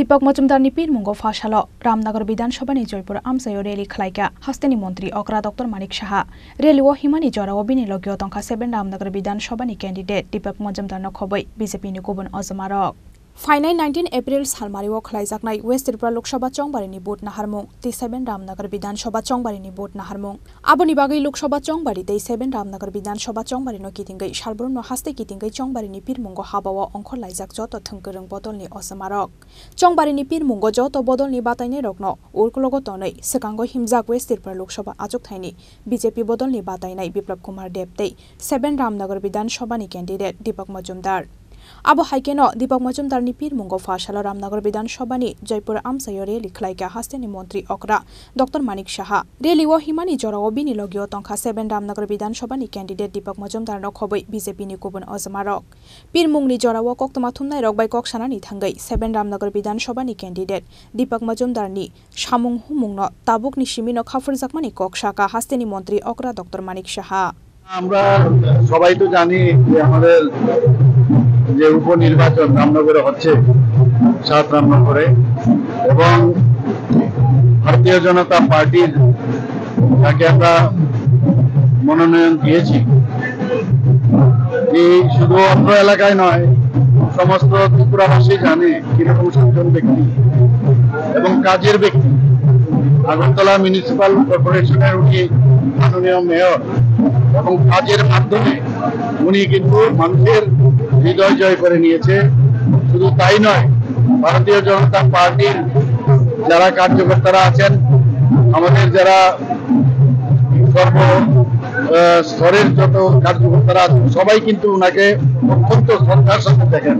दीपक मजुमदारनि पिरमुंगो फाशालो रामनगर विधानसभानि जयपुर आमसायाव रेली खालायग्रा हास्टेनि मंत्री अक्रा डॉक्टर मानिक साहा रेलिओ हिमानि जराव बिनि लगियो तंखा 7 रामनगर विधानसभानि कैंडिडेट दीपक मजुमदारनो खबै बीजेपीनि गुबुन अजमारक फाइनाय 19 एप्रिल सालमारिव खलायजाकनाय वेस्ट त्रिपुरा लोकसभा चंबारिनि भोट नाहारमुं T7 रामनगर विधानसभा चंबारिनि भोट नाहारमुं आबोनि बागै लोकसभा चंबारि T7 रामनगर विधानसभा चंबारिनो किथिंगै सालब्रुमनो हास्ते किथिंगै चंबारिनि पिरमुंगो हाबाव अंख लायजाक जत थंगोरों बदलनि असमारक चंबारिनि पिरमुंगो जत बदलनि बातायनाय रकनो उरकलगो तनै सकांगो हिमजाक वेस्ट त्रिपुरा लोकसभा आजुकथायनि बीजेपी बदलनि बातायनाय बिप्लब कुमार देबतै 7 रामनगर विधानसभानि कैंडिडेट दीपक मजुमदार आबो हाइकेनो दीपक मजुमदारनि पिरमुंगो फाशालो रामनगर विधानसभानि जयपुर आमसायाव रेली खालायग्रा हास्टेनि मंत्री अक्रा डॉक्टर मानिक साहा रेलिओ हिमानि जराव बिनि लगियो तंखा 7 रामनगर विधानसभानि कैंडिडेट दीपक मजुमदारनो खबै बीजेपीनि गुबुन अजमारक पिरमुंगनि जराव कक्तमा थुमनाय रकबाय कक्सानानि थांगै 7 रामनगर विधानसभानि कैंडिडेट दीपक मजुमदारनि सामुं हुमुंनो ताबुकनि सिमिनो खाफुरजाकमानि कक्साका हास्टेनि मंत्री अक्रा डॉक्टर मानिक साहा আমরা সবাই তো জানি যে আমাদের যে উপনির্বাচন রামনগরে হচ্ছে 7 রামনগরে এবং ভারতীয় জনতা পার্টির যাকে আমরা মনোনয়ন দিয়েছি এই শুধু অত্র এলাকায় নয় সমস্ত ত্রিপুরাবাসী জানে কিরকম সজ্জন ব্যক্তি এবং কাজের ব্যক্তি আগরতলা মিউনিসিপাল কর্পোরেশনের উনি মাননীয় মেয়র এবং কাজের মাধ্যমে উনি কিন্তু মানুষের হৃদয় জয় করে নিয়েছে শুধু তাই নয় ভারতীয় জনতা পার্টির যারা কার্যকর্তারা আছেন আমাদের যারা সর্ব স্তরের যত কার্যকর্তারা আছেন সবাই কিন্তু ওনাকে অত্যন্ত শ্রদ্ধার সাথে দেখেন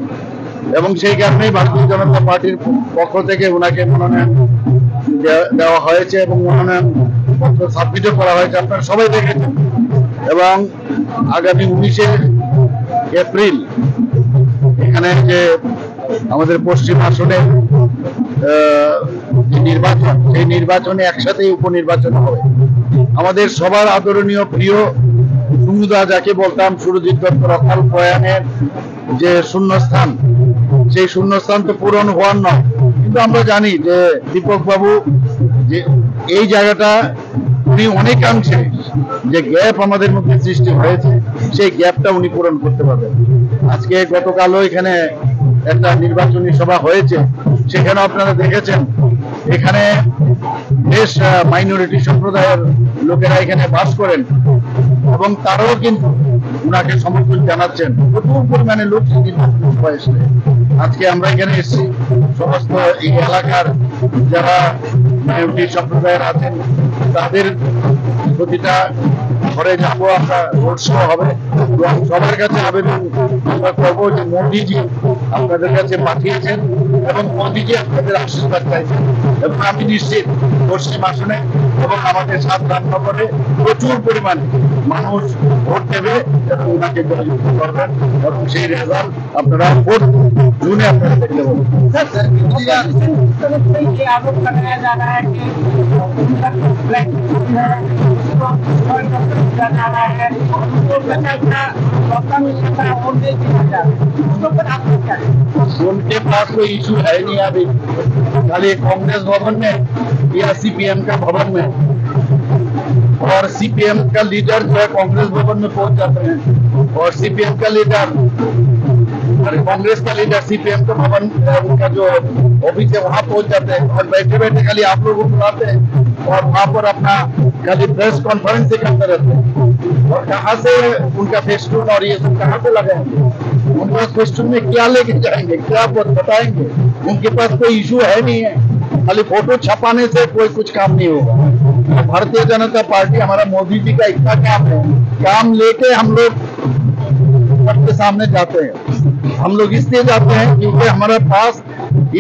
এবং সেই কারণেই ভারতীয় জনতা পার্টির পক্ষ থেকে ওনাকে মনোনয়ন দেওয়া হয়েছে এবং মনোনয়ন পত্র সাবমিটও করা হয়েছে আপনারা সবাই দেখেছেন এবং আগামী 19 এপ্রিল এখানে যে আমাদের পশ্চিম আসনে নির্বাচন সেই নির্বাচনে একসাথেই উপনির্বাচন হবে আমাদের সবার আদরণীয় প্রিয় সুমুদা যাকে বলতাম সুরজিৎ দত্তর অকাল প্রয়াণের যে শূন্যস্থান সেই শূন্যস্থান তো পূরণ হওয়ার নয় কিন্তু আমরা জানি যে দীপক বাবু যে এই জায়গাটা উনি অনেকাংশে যে গ্যাপ আমাদের মধ্যে সৃষ্টি হয়েছে সেই গ্যাপটা উনি পূরণ করতে পারবেন আজকে গতকালও এখানে একটা নির্বাচনী সভা হয়েছে সেখানে আপনারা দেখেছেন এখানে বেশ মাইনরিটি সম্প্রদায়ের লোকেরা এখানে বাস করেন এবং তারাও কিন্তু উনাকে সমর্থন জানাচ্ছেন প্রচুর পরিমাণে লোক এসে আজকে আমরা এখানে এসেছি সমস্ত এই এলাকার যারা মাইনরিটি সম্প্রদায়ের আছেন তাদের প্রতিটা ঘরে যাবো আমরা রোড শো হবে এবং সবার কাছে আবেদন আমরা করবো যে মোদিজি আপনাদের কাছে পাঠিয়েছেন এবং মোদিজি আপনাদের আশীর্বাদ চাইছেন এবং আমি নিশ্চিত পশ্চিম আসনে এবং আমাদের 7 রামনগরে প্রচুর পরিমাণে মানুষ ভোট দেবে এবং ওনাকে জয়যুক্ত করবেন এবং সেই রেজাল্ট আপনারা 4 জুনে আপনারা দেখতে পাবেন उनके पास कोई इशू है नहीं अभी खाली कांग्रेस भवन में या सीपीएम का भवन में और सीपीएम का लीडर जो है कांग्रेस भवन में पहुंच जाते हैं और सीपीएम का लीडर कांग्रेस का लीडर सीपीएम का भवन उनका जो ऑफिस है वहां पहुंच जाते हैं और बैठे बैठे खाली आप लोगों को बुलाते हैं और वहां पर अपना खाली प्रेस कॉन्फ्रेंस से करते रहते हैं और कहाँ से उनका फेस्टून और ये सब कहाँ से लगाएंगे उनका फेस्टून में क्या लेके जाएंगे क्या बताएंगे उनके पास कोई इशू है नहीं है खाली फोटो छपाने से कोई कुछ काम नहीं होगा भारतीय जनता पार्टी हमारा मोदी जी का इतना काम है काम लेके हम लोग सबके सामने जाते हैं हम लोग इसलिए जाते हैं क्योंकि हमारे पास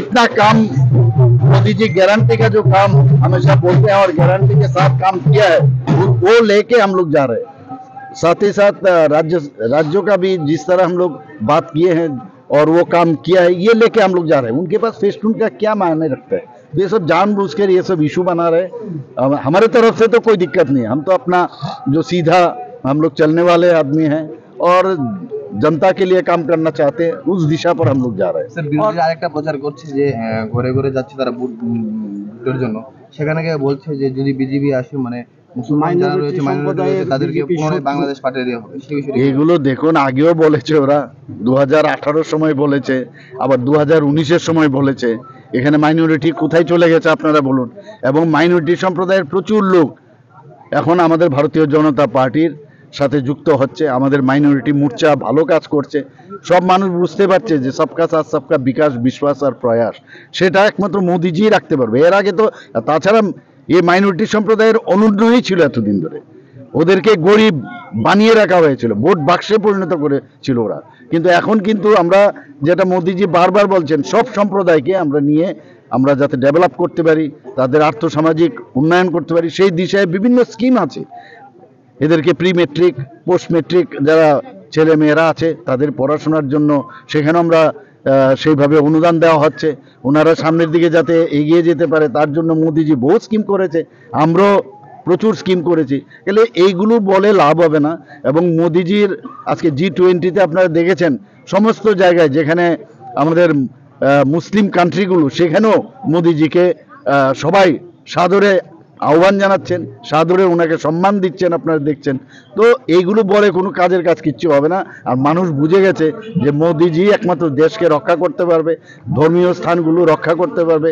इतना काम मोदी जी गारंटी का जो काम हमेशा बोलते हैं और गारंटी के साथ काम किया है वो लेके हम लोग जा रहे हैं साथ ही साथ राज्यों का भी जिस तरह हम लोग बात किए हैं और वो काम किया है ये लेके हम लोग जा रहे हैं उनके पास फेस्टून का क्या मायने रखता है ये सब जानबूझ कर ये सब इशू बना रहे हमारे तरफ से तो कोई दिक्कत नहीं है हम तो अपना जो सीधा हम लोग चलने वाले आदमी हैं और जनता के लिए काम करना चाहते हैं, उस दिशा पर हम लोग जा रहे हैं। স্যার বিরোধীরা আরেকটা প্রচার করছে যে ঘরে ঘরে যাচ্ছে তারা ভোটের জন্য, সেখানে গিয়ে বলছে যে যদি বিজেপি আসে মানে মুসলমান যারা রয়েছে মাইনরিটি রয়েছে তাদেরকে পুনরায় বাংলাদেশ পাঠিয়ে দেওয়া হবে, সেই বিষয়ে এগুলো দেখুন আগেও বলেছে ওরা, 2018 সময় বলেছে, আবার 2019 সময় বলেছে। এখানে মাইনরিটি কোথায় চলে গেছে আপনারা বলুন। এবং মাইনরিটি সম্প্রদায়ের প্রচুর লোক এখন আমাদের ভারতীয় জনতা পার্টির সাথে যুক্ত হচ্ছে। আমাদের মাইনরিটি মোর্চা ভালো কাজ করছে। সব মানুষ বুঝতে পারছে যে সবকা সাথ সবকা বিকাশ, বিশ্বাস আর প্রয়াস সেটা একমাত্র মোদিজি রাখতে পারবে। এর আগে তো তাছাড়া এই মাইনরিটি সম্প্রদায়ের অনুন্নয়ই ছিল এতদিন ধরে, ওদেরকে গরিব বানিয়ে রাখা হয়েছিল, ভোট বাক্সে পরিণত করেছিল ওরা। কিন্তু এখন কিন্তু আমরা যেটা মোদিজি বারবার বলছেন, সব সম্প্রদায়কে আমরা নিয়ে আমরা যাতে ডেভেলপ করতে পারি, তাদের আর্থসামাজিক উন্নয়ন করতে পারি, সেই দিশায় বিভিন্ন স্কিম আছে। এদেরকে প্রি মেট্রিক, পোস্ট মেট্রিক যারা ছেলে মেয়েরা আছে তাদের পড়াশোনার জন্য সেখানে আমরা সেইভাবে অনুদান দেওয়া হচ্ছে। ওনারা সামনের দিকে যাতে এগিয়ে যেতে পারে তার জন্য মোদিজি বহু স্কিম করেছে, আমরাও প্রচুর স্কিম করেছি। তাহলে এইগুলো বলে লাভ হবে না। এবং মোদিজির আজকে G20-তে আপনারা দেখেছেন সমস্ত জায়গায় যেখানে আমাদের মুসলিম কান্ট্রিগুলো, সেখানেও মোদিজিকে সবাই সাদরে আহ্বান জানাচ্ছেন, সাদরে ওনাকে সম্মান দিচ্ছেন, আপনারা দেখছেন। তো এইগুলো বলে কোনো কাজের কাজ কিচ্ছু হবে না। আর মানুষ বুঝে গেছে যে মোদিজি একমাত্র দেশকে রক্ষা করতে পারবে, ধর্মীয় স্থানগুলো রক্ষা করতে পারবে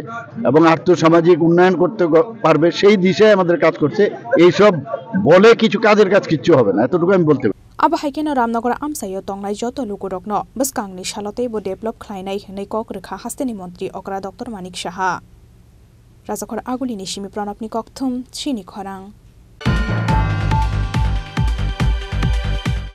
এবং আর্থসামাজিক উন্নয়ন করতে পারবে, সেই দিশায় আমাদের কাজ করছে। এইসব বলে কিছু কাজের কাজ কিচ্ছু হবে না, এতটুকু আমি বলতে পারি। Abahaiken Ramnagar Amsayo Tonglai Joto Lugurokno, Buskangni Shalote bo develop Kleinai Nekok Rekha Hasteni Montri Okra Dr. Manik Shaha. Razakor Agulini Shimi Pranapnikok Tum, Chini Korang.